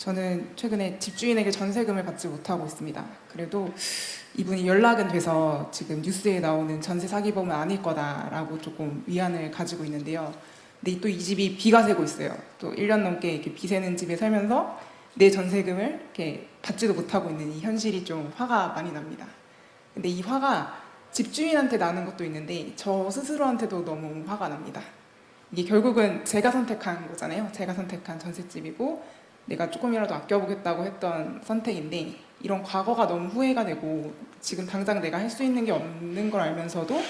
저는 최근에 집주인에게 전세금을 받지 못하고 있습니다. 그래도 이분이 연락은 돼서 지금 뉴스에 나오는 전세 사기범은 아닐 거다라고 조금 위안을 가지고 있는데요. 근데 또 이 집이 비가 새고 있어요. 또 1년 넘게 이렇게 비 새는 집에 살면서 내 전세금을 이렇게 받지도 못하고 있는 이 현실이 좀 화가 많이 납니다. 근데 이 화가 집주인한테 나는 것도 있는데 저 스스로한테도 너무 화가 납니다. 이게 결국은 제가 선택한 거잖아요. 제가 선택한 전셋집이고 내가 조금이라도 아껴보겠다고 했던 선택인데 이런 과거가 너무 후회가 되고 지금 당장 내가 할 수 있는 게 없는 걸 알면서도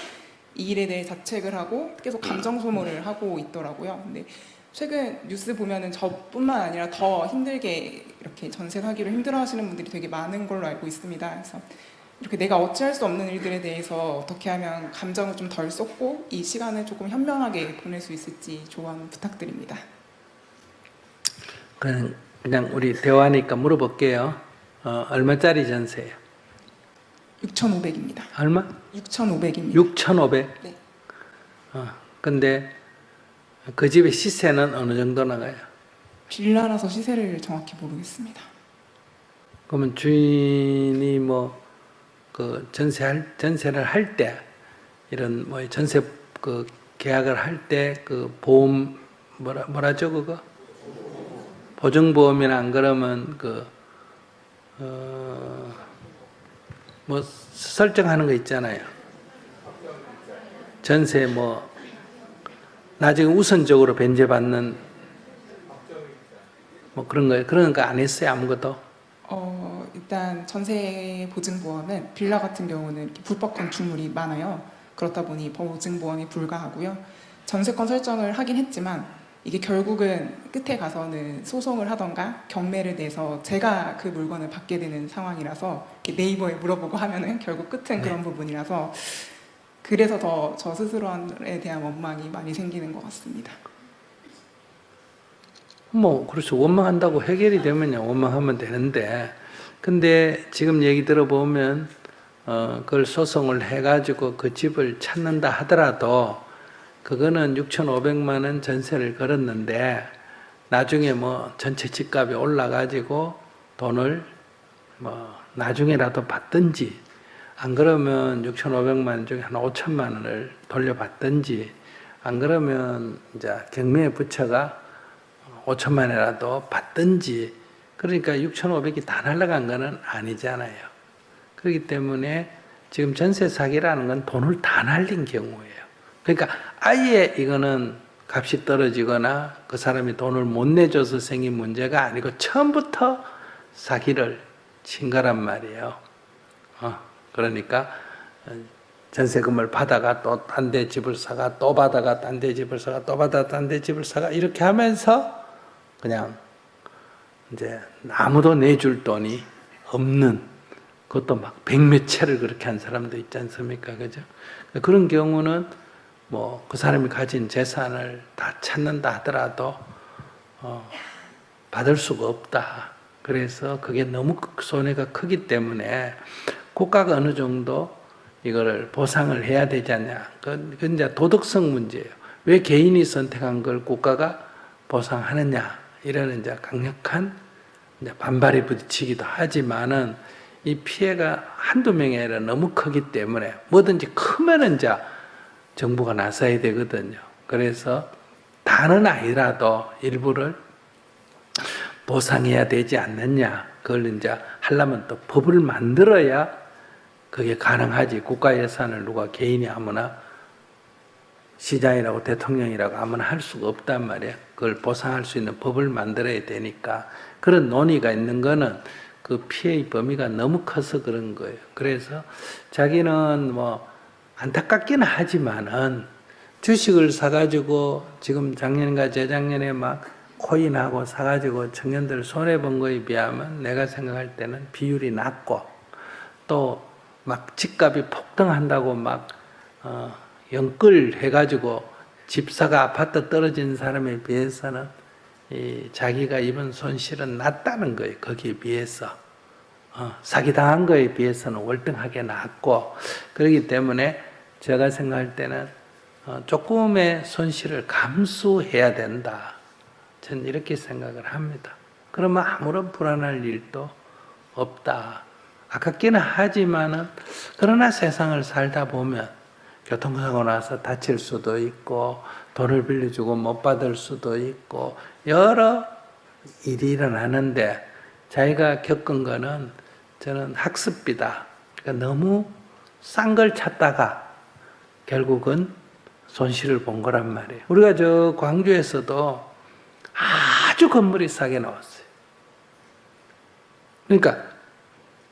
이 일에 대해 자책을 하고 계속 감정 소모를 하고 있더라고요. 근데 최근 뉴스 보면은 저뿐만 아니라 더 힘들게 이렇게 전세 사기로 힘들어하시는 분들이 되게 많은 걸로 알고 있습니다. 그래서 이렇게 내가 어찌할 수 없는 일들에 대해서 어떻게 하면 감정을 좀 덜 쏟고 이 시간을 조금 현명하게 보낼 수 있을지 조언 부탁드립니다. 그냥 우리 대화니까 물어볼게요. 얼마짜리 전세예요? 6,500입니다. 얼마? 6,500입니다. 6,500? 네. 근데 그 집의 시세는 어느 정도 나가요? 빌라라서 시세를 정확히 모르겠습니다. 그러면 주인이 그 전세를 할 때, 이런 전세 그 계약을 할 때 그 보험, 뭐라죠, 그거? 보증보험이나 안 그러면 설정하는 거 있잖아요. 전세 나중에 우선적으로 변제받는 그런 거예요. 그런 거 안 했어요, 아무것도? 일단 전세 보증보험은 빌라 같은 경우는 이렇게 불법 건축물이 많아요. 그렇다 보니 보증보험이 불가하고요. 전세권 설정을 하긴 했지만 이게 결국은 끝에 가서는 소송을 하던가 경매를 내서 제가 그 물건을 받게 되는 상황이라서 이렇게 네이버에 물어보고 하면은 결국 끝은 그런 부분이라서 그래서 더 저 스스로에 대한 원망이 많이 생기는 것 같습니다. 그렇죠. 원망한다고 해결이 되면요, 원망하면 되는데, 근데 지금 얘기 들어보면, 그걸 소송을 해가지고 그 집을 찾는다 하더라도, 그거는 6,500만 원 전세를 걸었는데, 나중에 전체 집값이 올라가지고 돈을 나중에라도 받든지, 안 그러면 6,500만 원 중에 한 5천만 원을 돌려받든지, 안 그러면 이제 경매에 붙여가 5천만 원이라도 받든지, 그러니까 6,500이 다 날라간 거는 아니잖아요. 그렇기 때문에 지금 전세 사기라는 건 돈을 다 날린 경우예요. 그러니까 아예 이거는 값이 떨어지거나 그 사람이 돈을 못 내줘서 생긴 문제가 아니고 처음부터 사기를 친 거란 말이에요. 그러니까 전세금을 받아가 또 딴 데 집을 사가, 또 받아가 딴 데 집을 사가, 또 받아가 딴 데 집을 사가, 이렇게 하면서 그냥 이제 아무도 내줄 돈이 없는, 그것도 막 백몇 채를 그렇게 한 사람도 있지 않습니까? 그죠? 그런 경우는 그 사람이 가진 재산을 다 찾는다 하더라도 받을 수가 없다. 그래서 그게 너무 손해가 크기 때문에 국가가 어느 정도 이거를 보상을 해야 되지 않냐. 그건 이제 도덕성 문제예요. 왜 개인이 선택한 걸 국가가 보상하느냐. 이런 이제 강력한 이제 반발이 부딪히기도 하지만은 이 피해가 한두 명이 아니라 너무 크기 때문에 뭐든지 크면은 이제 정부가 나서야 되거든요. 그래서 다는 아니라도 일부를 보상해야 되지 않느냐. 그걸 이제 하려면 또 법을 만들어야 그게 가능하지. 국가 예산을 누가 개인이 아무나 시장이라고 대통령이라고 아무나 할 수가 없단 말이에요. 그걸 보상할 수 있는 법을 만들어야 되니까 그런 논의가 있는 거는 그 피해의 범위가 너무 커서 그런 거예요. 그래서 자기는 안타깝기는 하지만은 주식을 사가지고 지금 작년인가 재작년에 막 코인하고 사가지고 청년들 손해본 거에 비하면 내가 생각할 때는 비율이 낮고 또 막 집값이 폭등한다고 막 연끌 해가지고 집사가 아파트 떨어진 사람에 비해서는 자기가 입은 손실은 낮다는 거예요. 거기에 비해서. 사기당한 거에 비해서는 월등하게 낮고, 그렇기 때문에 제가 생각할 때는 조금의 손실을 감수해야 된다. 저는 이렇게 생각을 합니다. 그러면 아무런 불안할 일도 없다. 아깝기는 하지만은 그러나 세상을 살다 보면 교통사고 나서 다칠 수도 있고 돈을 빌려주고 못 받을 수도 있고 여러 일이 일어나는데 자기가 겪은 거는 저는 학습비다. 그러니까 너무 싼 걸 찾다가 결국은 손실을 본 거란 말이에요. 우리가 저 광주에서도 아주 건물이 싸게 나왔어요. 그러니까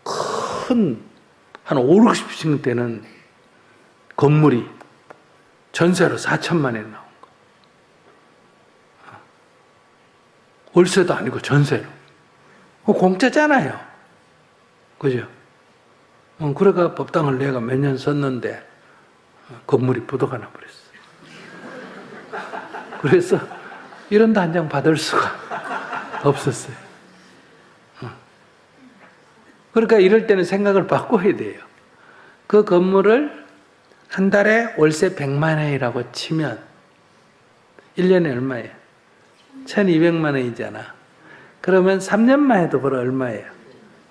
큰 한 5, 60층 되는 건물이 전세로 4천만 원에 나온 거. 월세도 아니고 전세로. 공짜잖아요. 그죠? 그래가 법당을 내가 몇 년 썼는데 건물이 부도가 나버렸어. 그래서 이런 단장 받을 수가 없었어요. 그러니까 이럴 때는 생각을 바꿔야 돼요. 그 건물을 한 달에 월세 100만 원이라고 치면 1년에 얼마예요? 1200만 원이잖아. 그러면 3년만 해도 벌어 얼마예요?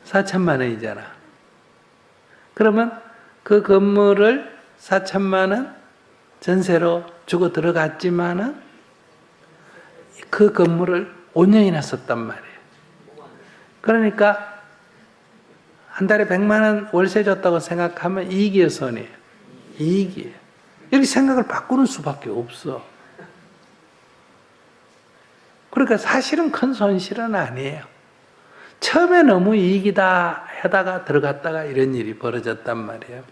4천만 원이잖아. 그러면 그 건물을 4천만 원 전세로 주고 들어갔지만은 그 건물을 5년이나 썼단 말이에요. 그러니까 한 달에 100만 원 월세 줬다고 생각하면 이익이에요, 손해예요? 이익이에요. 이렇게 생각을 바꾸는 수밖에 없어. 그러니까 사실은 큰 손실은 아니에요. 처음에 너무 이익이다 하다가 들어갔다가 이런 일이 벌어졌단 말이에요.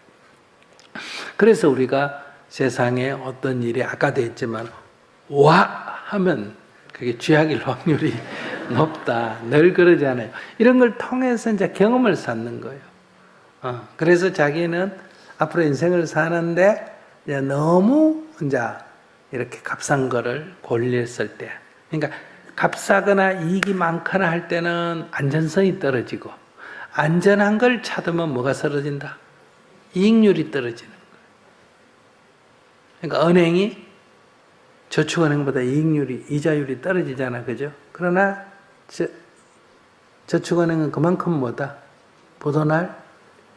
그래서 우리가 세상에 어떤 일이 아까도 했지만 와 하면 그게 쥐약일 확률이 높다. 늘 그러잖아요. 이런 걸 통해서 이제 경험을 쌓는 거예요. 그래서 자기는 앞으로 인생을 사는데 이제 너무 이제 이렇게 값싼 거를 고려했을 때, 그러니까 값싸거나 이익이 많거나 할 때는 안전성이 떨어지고, 안전한 걸 찾으면 뭐가 떨어진다? 이익률이 떨어지는 거예요. 그러니까 은행이 저축은행보다 이익률이, 이자율이 떨어지잖아. 그죠? 그러나 저축은행은 그만큼 뭐다? 보존할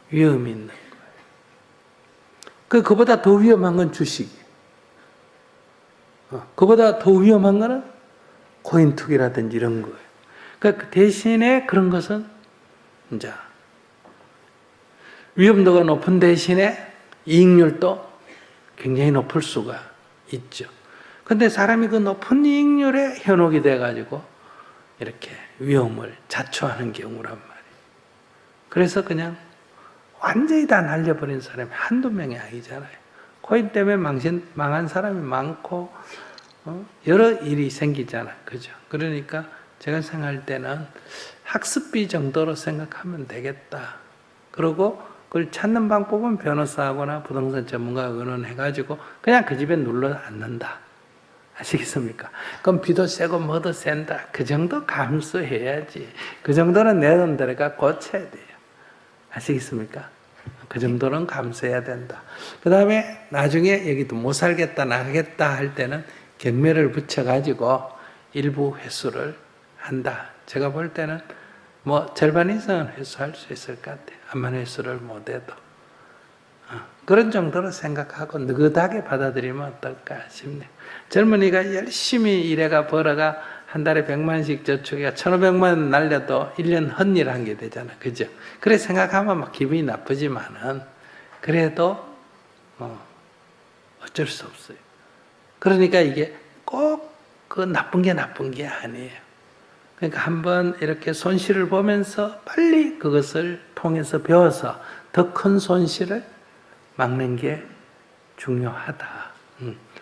위험이 있는 거예요. 그보다 더 위험한 건 주식이에요. 그보다 더 위험한 거는 코인 투기라든지 이런 거예요. 그러니까 대신에 그런 것은 이제 위험도가 높은 대신에 이익률도 굉장히 높을 수가 있죠. 근데 사람이 그 높은 이익률에 현혹이 돼가지고 이렇게 위험을 자초하는 경우란 말이에요. 그래서 그냥 완전히 다 날려버린 사람이 한두 명이 아니잖아요. 코인 때문에 망한 사람이 많고, 여러 일이 생기잖아. 그죠? 그러니까 제가 생각할 때는 학습비 정도로 생각하면 되겠다. 그리고 그걸 찾는 방법은 변호사하거나 부동산 전문가가 의논해가지고 그냥 그 집에 눌러 앉는다. 아시겠습니까? 그럼 비도 세고 뭐도 센다. 그 정도 감수해야지. 그 정도는 내 돈 들어가 고쳐야 돼요. 아시겠습니까? 그 정도는 감수해야 된다. 그 다음에 나중에 여기도 못 살겠다, 나가겠다 할 때는 경매를 붙여가지고 일부 회수를 한다. 제가 볼 때는 뭐 절반 이상은 회수할 수 있을 것 같아요. 암만 회수를 못해도. 그런 정도로 생각하고 느긋하게 받아들이면 어떨까 싶네요. 젊은이가 열심히 일해가 벌어가 한 달에 100만씩 저축해가 1,500만 원 날려도 1년 헛일 한 게 되잖아. 그죠? 그래 생각하면 막 기분이 나쁘지만은 그래도 어쩔 수 없어요. 그러니까 이게 꼭 그 나쁜 게 아니에요. 그러니까 한번 이렇게 손실을 보면서 빨리 그것을 통해서 배워서 더 큰 손실을 막는 게 중요하다.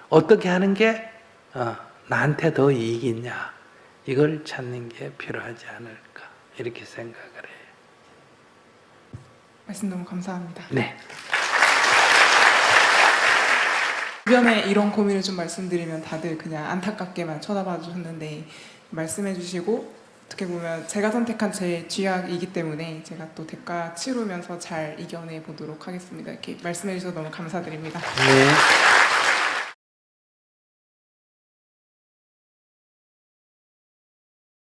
어떻게 하는 게 나한테 더 이익이 있냐, 이걸 찾는 게 필요하지 않을까, 이렇게 생각을 해요. 말씀 너무 감사합니다. 네. 주변에 이런 고민을 좀 말씀드리면 다들 그냥 안타깝게만 쳐다봐 주셨는데, 말씀해 주시고 어떻게 보면 제가 선택한 제 쥐약이기 때문에 제가 또 대가 치르면서 잘 이겨내 보도록 하겠습니다. 이렇게 말씀해 주셔서 너무 감사드립니다. 네.